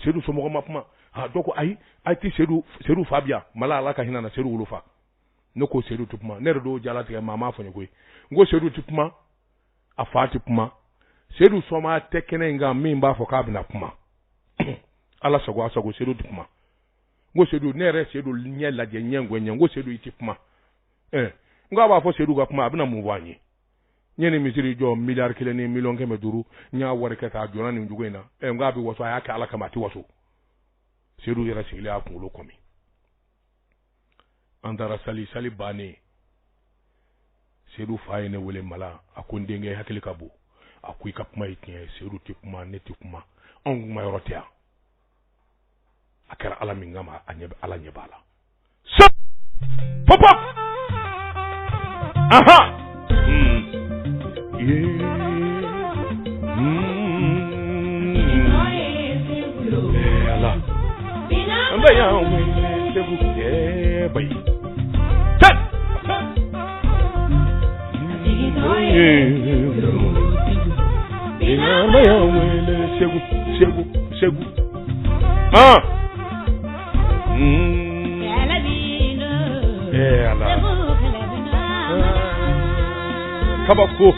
sedu somo mapma doko ayi ti sedu fabia mala ala ka hinana sedu wulufa noko sedu tupma nerdo jalati mama fonye kwe ngo sedu tupma afati puma sedu soma tekene nga mimba fo kabina puma ala sago sedu tupma ngo sedu nere sedu nyela je nyengo ngo sedu itipma ngo ba fo sedu ga puma abina mubwanyi nyene misiri jo milliard kile ni million keme duru nya warke ta jona ni njugena ngo abi waso ayaka ala kamati waso sedu yera sigile akungulo komi andara sali bane sedu faye ne wele mala ko ndenge hakili ka bo aku ka kuma itin seru ti kuma ne ti kuma on kuma yorotia akara ala mingama anye ala nyebala so papa aha ala amba ya we sebu bay tat amba ya we sebu ah ala kabako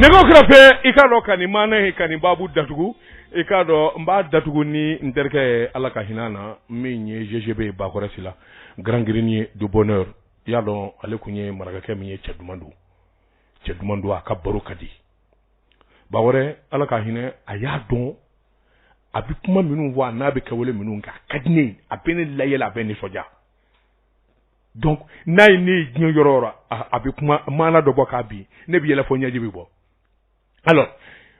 nego krape ikado kanimana ikani babu datugu ikado mba datugu ni nterke alaka hinana minye GGB bakoresila grand grenier du bonheur yalo alekunye maragake minye chedumandu akabaru kadi bawore alaka hine ayadon abi kuma minu wa na be kawele minu nka kadine apene layela apene soja donc nay ni gnyo yorora abi kuma mana do boka bi ne bi yela fo nyaji bi bo alors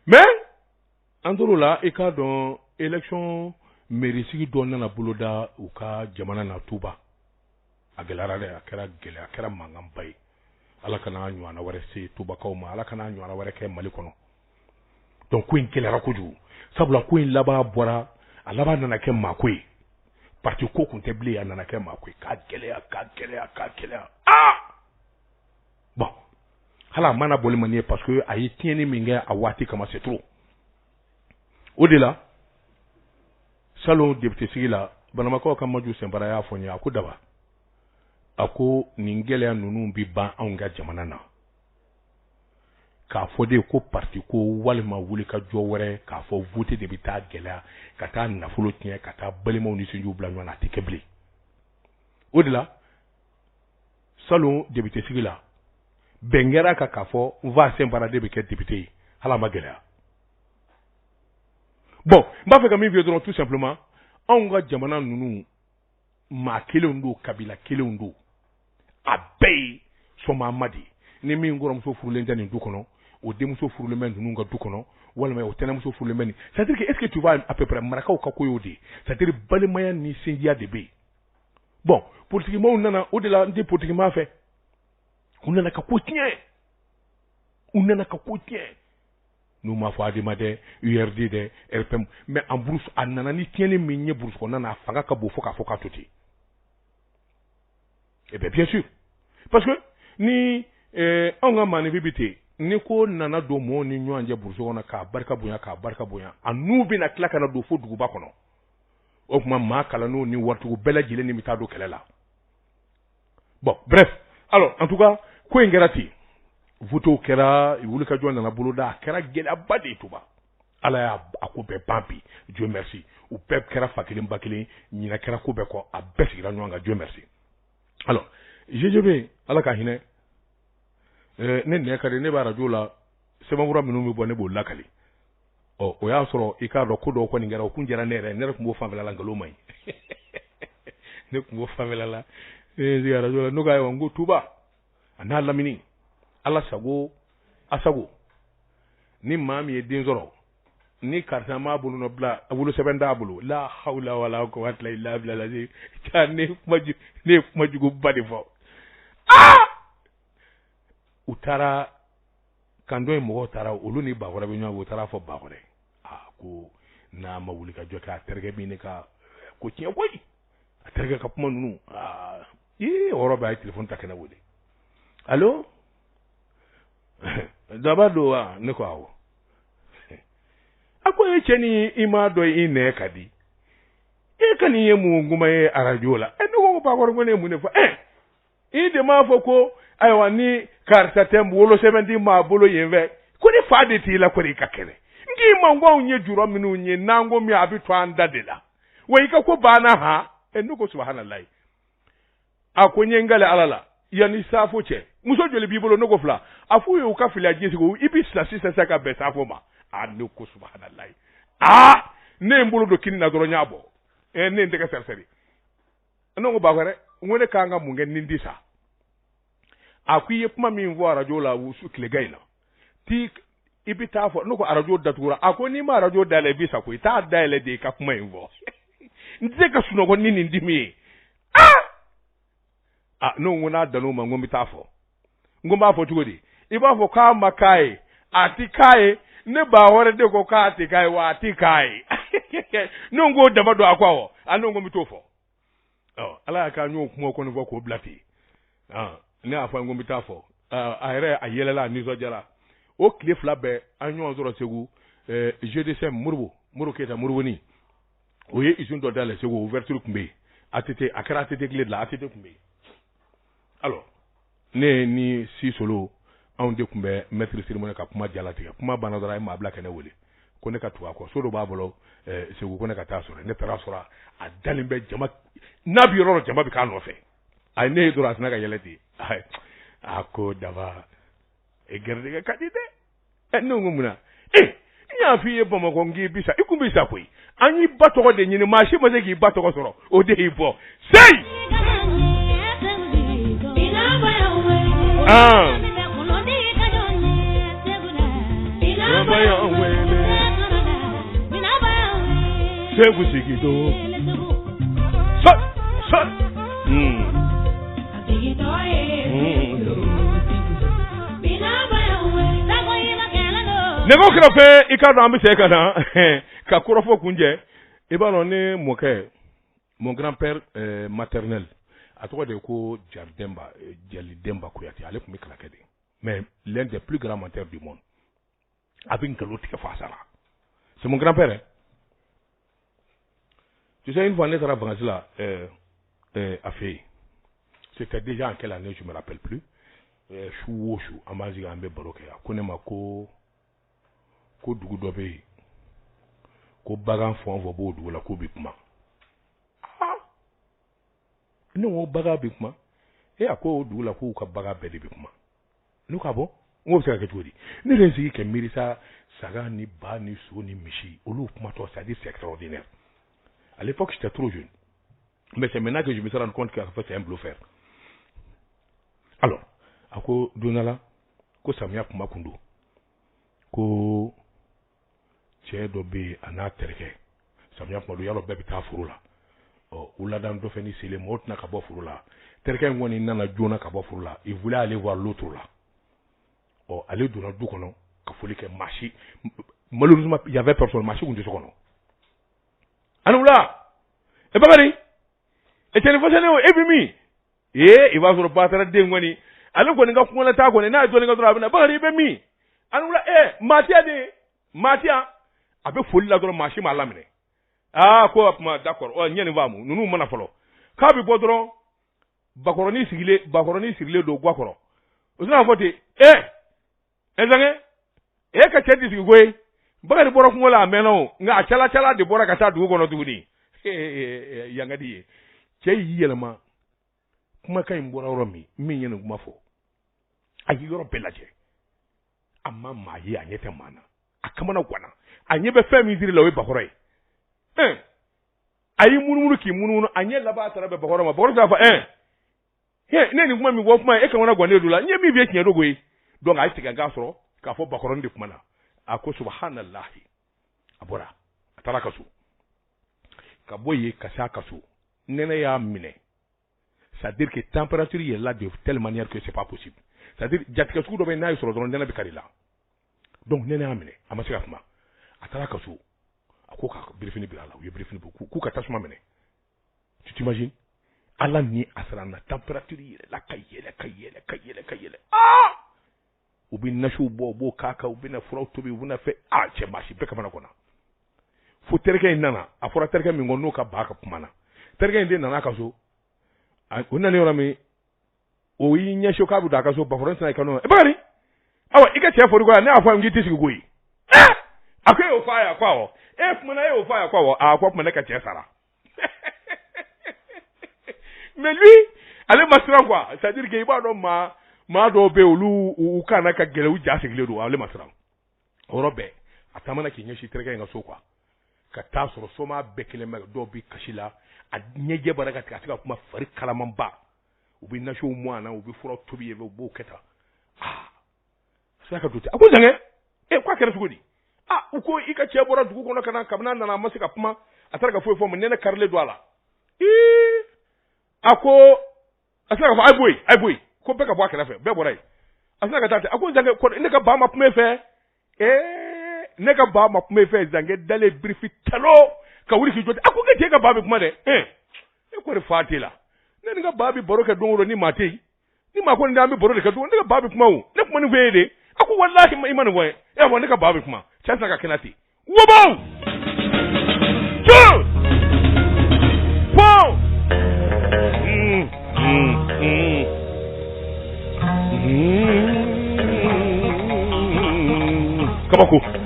mais andoro la e ka don élection mairie sigi don na buloda u ka jamana na tuba agelara le akera gele akera mangam bay ala kana nyu ana ware se tuba kawma ala kana nyu ana ware ke mali kono donc ko en kelera kuju sabula ko en laba bora alaba nana ke makwe parti ko kunte bli nana ke makwe ka gele ah bon hala mana boli manie parce que ayi tieni minga awati kama c'est trop au-delà salon député sigila banamako kamaju sembara ya fonya akudaba ako ningele ya nunu bi ba anga jamana na ka fode ko parti ko walma wuli ka jowere ka fo voter de bita gela ka ta na fulo tien ka ta balima oni sinju blanyo na tikebli au-delà salon député sigila bengera ka kafo va sembara de biket député hala magela bon mba fe ka mi vieux tout simplement anga jamana nunu ma kelendo kabila kelendo abey so mamadi ni mi ngorom so furule ndani dukono o dem so furule men nunu nga dukono wala mais o tenem so furule men c'est-à-dire que est-ce que tu vas à peu près maraka o kakoyodi c'est-à-dire balimaya ni sindia de be bon politiquement on nana au-delà de politiquement fait on nana ka kotien nous ma foi de made URD de RPM mais en brousse anana ni tiene minye brousse ko nana fanga ka bo foka toti et bien sûr parce que ni on a manivibité ni ko nana do mo ni nyanje brousse ona ka barka bunya anu bi na klaka na do fo dugu ba kono o kuma ma kala no ni wartu bela jile ni mitado kelela bon bref alors en tout cas ko ngerati voto kera wuli ka jona na buluda kera gela bade tuba ala ya akube pampi Dieu merci ou pep kera fakili mbakili nyina kera kube ko abesi la nwanga Dieu merci alors GGB ala ka hine ne kare ne ba radio la sema ngura minu mi bonne bo lakali o ya soro ikado ko do ko ni ngara ku njera nere ne rek mbo famela la ngalo mai ne ko mbo famela la ziara radio la no ga yo ngo tuba ana lamini ala sago asago ni mami e din zoro ni karta ma bulu no bla abulu sebenda abulu la hawla wala quwwata illa billah lazi tane majugo badi fo utara kando e mo tara ulu ni ba wala bi nyawo tara fo ba wala ko na mawuli ka jota terge bi ne ka ko tiya boy terge ka puma nunu oro ba telephone takena wole allo dabado ne ko awo akwa echeni imado ine kadi kani yemu nguma ye arajola ndo ko ba ko ngone mu ne fa ide ma fo ko aywa ni karta tembu wolo 70 ma bolo yenve ko ni fa de ti la ko ri kakere ngi ma ngwa unye juro minu unye nango mi abitu anda de la we ka ko bana ha ndo ko subhanallah a ko nye ngale alala yani safo che muso joli bibolo no ko fla afu yo ka fili ajesi ko ibi sisa ka be safo ma anu ko subhanallahi ne mbulu do kinna doro nyabo ne ndeka serseri no ngo bagore ngone kanga munge nindisa akuye kuma min vo radio la wusu kilegaina ti ibi tafo no ko radio datura ako ni ma radio dale bisa ko ita dale de ka kuma invo ndeka suno ko nini ndimi no ngona dano ma ngomi tafo ngomba fo tugodi iba fo ka makai ati kai ne ba hore de ko ka ati kai wa ati kai no ngo dama do akwawo anu ngomi tofo ala ka nyu kuma ko no ko blati ne afa ngomi tafo ayre ayelela ni zo jara o cliff labe anyo zoro segu GDSM murbo keta murbo ni oye isun do dale segu ouverture kumbe atete akara atete gled la atete kumbe alors ne ni si solo on de kumbe maître cérémonie ka kuma jalati kuma banadara ma blaka ne wole ko ne ka tuwa ko so do babolo segu ko ne ka tasore ne tarasora a dalimbe jama nabi roro jama bi kan ofe ay ne do rasna ka yeleti ay ako dava e gerde ka kadide no ngumuna nya fi e bomo ko ngi bisa ikumbisa koi anyi batoko de nyini mashi maze gi batoko soro o de ibo sei segu sigido sa nego krafe ikado ambi se kana ka kurofo kunje ibano ni moke mon grand-père maternel atoko de ko Jardemba Jalidemba Kuyati ale kum klakede mais l'un des plus grands menteurs du monde abin kaloti ka fasara c'est mon grand-père tu sais une fois on est à vacances là à fait c'était déjà en quelle année je me rappelle plus chou amazi ambe boroke akonema ko dugu dobe ko bagan fo on vobo dugu la ko bi kuma no baga bi kuma ako dugu la ko ka baga be bi kuma no ka bo ngo se ka todi ne len sigi ke mirisa saga ni ba ni so ni michi olu kuma to ça dit c'est extraordinaire à l'époque j'étais trop jeune mais c'est maintenant que je me suis rendu compte que c'est un bluffeur alors ako donala ko samia kuma kundu ko che do be ana terke samia kuma do yalo be ta furula uladan do feni sile mot na ka bo furula terke ngoni nana jona ka bo furula il voulait aller voir l'autre là aller dans le dukono ka foli ke marché malheureusement il y avait personne marché kundu sokono anula e babari e téléphone ne e bimi il va sur battre de ngoni ale ko nga kuma ta ko ne na do nga do abina ba ri be mi anula matia abe foli la do marché ma lamine ko ma d'accord nyeni vamu nunu mana folo ka bi bodro bakoroni sigile do gwakoro osina vote ezange ka chedi sigoy ba ri boro ko la meno nga chala de bora ka ta du ko no duguni yangadi che yelema kuma kay mbora romi min yene kuma fo ayi yoro belaje amma mayi anyete mana akamana kwana anye be fami ziri lawe bakore ayi mununu ki mununu anye laba tara be bakore ma bakore fa ne ni kuma mi wo kuma e kan wana gwane dula nye mi bi ekinya dogo yi donc ayi tiga gasoro ka fo bakore ndi kuma na ako subhanallahi abora atara kasu ka boye kasa kasu nene ya mine. C'est-à-dire que la température est là de telle manière que c'est pas possible. C'est-à-dire jatika suku do be na isoro don dena be karila. Donc nene amene amasi afma. Atala kasu akoka brefini bilala ou brefini ku ka tasuma mene. Tu t'imagines? Allah ni asra na température la kayele. Ubi nashu bo kaka ubi na fura tobi ubi na fe che mashi be kamana kona. Fu terke nana afura terke mi ngono ka baka kumana. Terke inde nana kasu una ne orami o yi nyesho ka bu da ka so performance na ikano e bari awa ike che for go na afa ngiti sigu yi akwe o fire kwa o fumana e o fire kwa o akwa fumana ka che sara mais lui ale ma siran quoi, c'est-à-dire que i b'a dɔn maa dɔw bɛ olu u kana ka gɛlɛ u ja sigilen don ale ma siran o yɔrɔ bɛɛ a taamana k'i ɲɛsin terikɛ in ka so quoi ka taa sɔrɔ soma bɛɛ kelen bɛ dɔw bɛ kasi la a ɲɛjɛ b'a la ka tigɛ a tɛ ka kuma fari kalamanba u bɛ nasiw mɔ a na u bɛ fura tobi yen u b'o kɛ tan sira ka don ten a ko zɛngɛ k'a kɛra cogo di u ko i ka cɛ bɔra dugu kɔnɔ ka na kabini a nana a ma se ka kuma a taara ka foyi fɔ nɛnɛ karilen don a la a ko a sera ka fɔ a ye bɔ yen ko bɛɛ ka bɔ a kɛrɛfɛ bɛɛ bɔra yen a sera ka taa ten a ko zɛngɛ ne ka ba ma kuma e fɛ ne ka ba ma kuma e fɛ zɛngɛ dalen birifi talo ka wuli k'i jɔ ten a ko k'e ka ba bɛ kuma dɛ e ko de fa t'e la ne ni ka ba bɛ baro kɛ don o don ni maa tɛ yen ni maa ko nin an bɛ baro de kɛ don ne ka ba bɛ kuma o ne kuma nin fɛ ye de a ko walahi i ma nin fɔ ye e bɔ ne ka ba bɛ kuma cɛ tɛ ka kɛnɛ ten wobaw two four kabako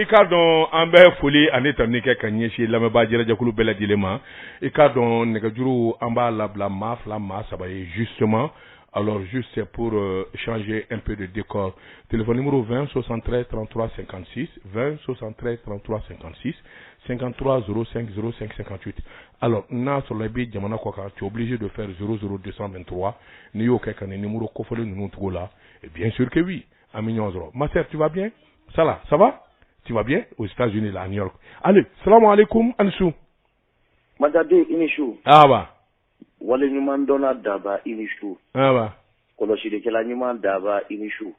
i k'a dɔn an bɛ foli ani tanuni kɛ ka ɲɛsin lamɛnbaa jɛrɛjɛkulu bɛɛ lajɛlen ma i k'a dɔn nɛgɛjuru an b'a labila maa fila maa saba ye justement alors juste c'est pour changer un peu de décor téléphone numéro 20 73 33 56 20 73 33 56 53 05 05 58 alors n'a sɔrɔ i bɛ jamana kɔ kan tu es obligé de faire 00 223 n'i y'o kɛ ka nin numéro kofɔlen ninnu tugu la et bien sûr que oui an bɛ ɲɔgɔn sɔrɔ ma sœur tu vas bien ça va tu vas bien aux États-Unis là à New York allez salam alaikum Ansu Madade Inishu wale nyuman dona daba Inishu koloshide kela nyuman daba Inishu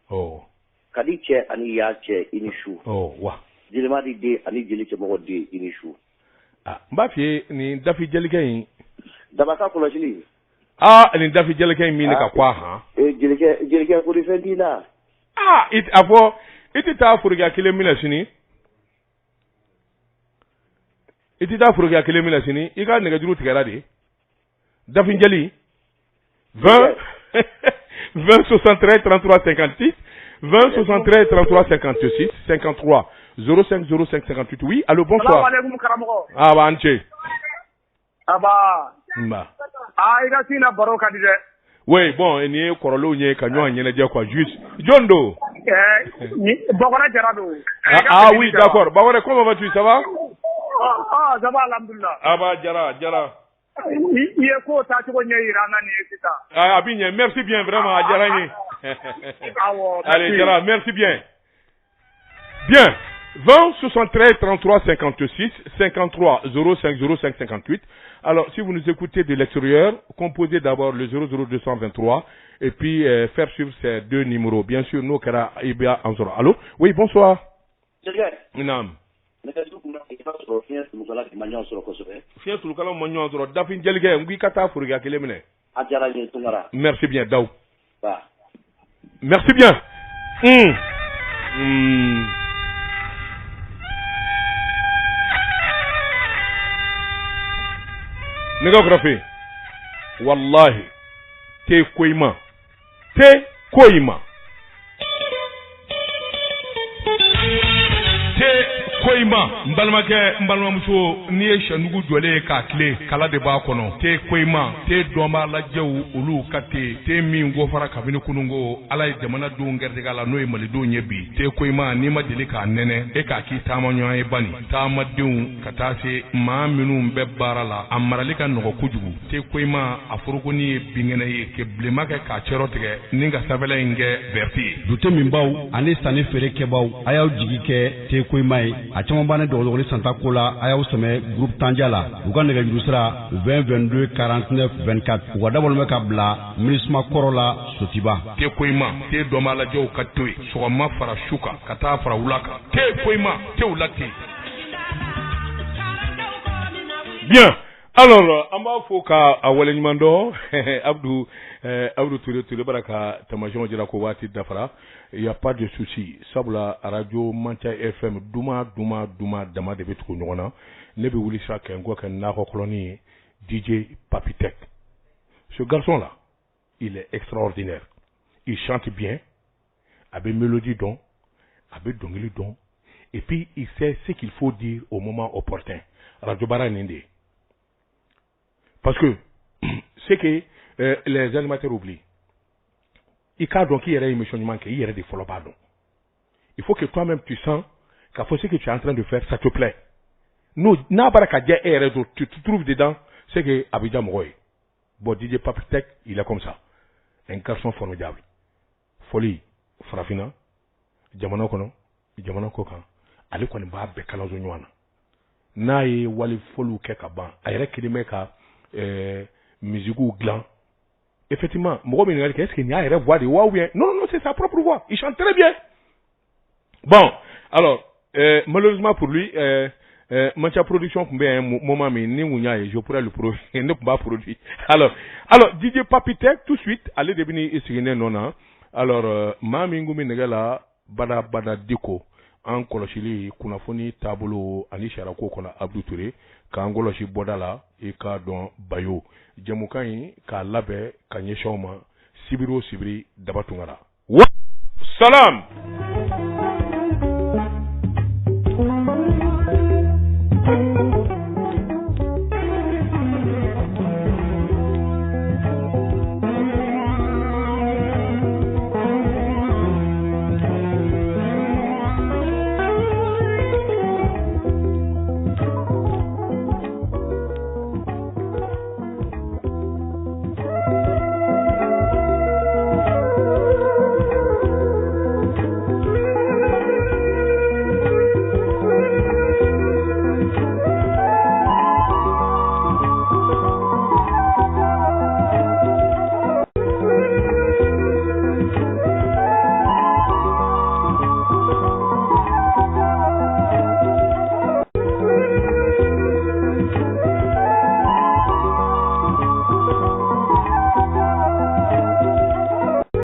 kadi che ani ya che Inishu jilima di de ani jili che mogo de Inishu mba fie ni dafi jelike yin daba ka koloshili ni dafi jelike yin mi ne ka kwa ha jelike ko defendi na it afo iti ta furuga kile mina sini i ka nɛgɛjuru tigɛra de dafin jeli 20 63 33 56 20 63 33 56 53 05 05 58 oui allô bonsoir an ce i ka sina baro ka di dɛ oui bon ni ye kɔrɔlenw ye ka ɲɔgɔn ɲɛnajɛ quoi juste jɔn do Bakɔrɛ Jara do oui d'accord Bakɔrɛ comment vas-tu ça va ça va alhamdulillah Jara i ye ko ta cogo ɲɛ yira an na nin ye sisan a bi ɲɛ merci bien vraiment a diyara n ye allez Jara merci bien 20 73 33 56 53 05 05 58. Alors, si vous nous écoutez de l'extérieur, composez d'abord le 00223 et puis faire suivre ces deux numéros. Bien sûr, nous, Kara Ibia Anzoro. Allô? Oui, bonsoir. Naam. Merci bien, Daou. Merci bien. Négographie. Wallahi. Te koima. Koima mbalmakɛ mbalimamuso n'i ye sɛnugu jɔlen k'a tile kala de b'a kɔnɔ te koima te dɔnb'a lajɛw olu ka te min gofara kabini kunungo ala ye jamanadenw gɛrɛsɛgɛ la n'o ye malidenw ye bi te koima n'i ma deli k'a nɛnɛ e k'a k'i taamaɲɔgɔn ye bani taamadenw ka taa se maa minnu bɛ baara la a marali ka nɔgɔ kojugu te koima a forokoni ye binkɛnɛ ye ke bilenma kɛ k'a cɛrɔ tigɛ ni ka sanfɛla in kɛ vɛriti ye dute min baw ani sanni feere kɛbaw a y'aw jigi kɛ te koima ye a caman b'a ni dɔgɔtɔrɔli santa ko la a y'aw sɛmɛ groupe tanja la u ka nɛgɛjuru sira 20 22 49 24 u ka dabɔlen bɛ ka bila minisuma kɔrɔ la Sotiba te koima te dɔnb'a lajɛw ka to yen sɔgɔma fara su kan ka taa fara wula kan te koima tew la ten. Bien. Alors, on va faut ka awale nyimando Abdou Touré baraka tamajon jira ko wati dafara il y a pas de souci sabula radio Mantia FM duma dama de betu nyona ne be wuli sa ken go kan na ko koloni DJ Papitek. Ce garçon là, il est extraordinaire. Il chante bien, avec mélodie don, avec dongili don et puis il sait ce qu'il faut dire au moment opportun. Radio Bara Ninde. Parce que c'est que les animateurs oublient. Il y a donc il y a une émission manquée, il y a des follow pardon. Il faut que toi-même tu sens qu'à ce que tu es en train de faire, ça te plaît. Nous, tu te trouves dedans, c'est que Abidjan Mouroy. Bon, DJ Papitek, il est comme ça. Un garçon formidable. Folie, Frafina, Djamano Kono, Djamano Kokan, allez qu'on va bekala zonywana. Nae wali folu kekaban, ayre kilimeka musique gland. Effectivement, est-ce qu'il y a une voix de voix ou bien? Non, c'est sa propre voix. Il chante très bien. Bon, alors, malheureusement pour lui, Mantia Production, moment, mais je pourrais le produire. Ne pas produire. Alors, DJ Papitek, tout de suite, allez devenir ici, non, alors, Mamingumi Negala, Bada Diko. En kɔlɔsili kunnafoni taabolo ani sariya ko kɔnɔ Abdou Touré k'an kɔlɔsi bɔda la i k'a dɔn bayo jamukan in k'a labɛn ka ɲɛsin aw ma sibiri o sibiri daba tungara wa salam.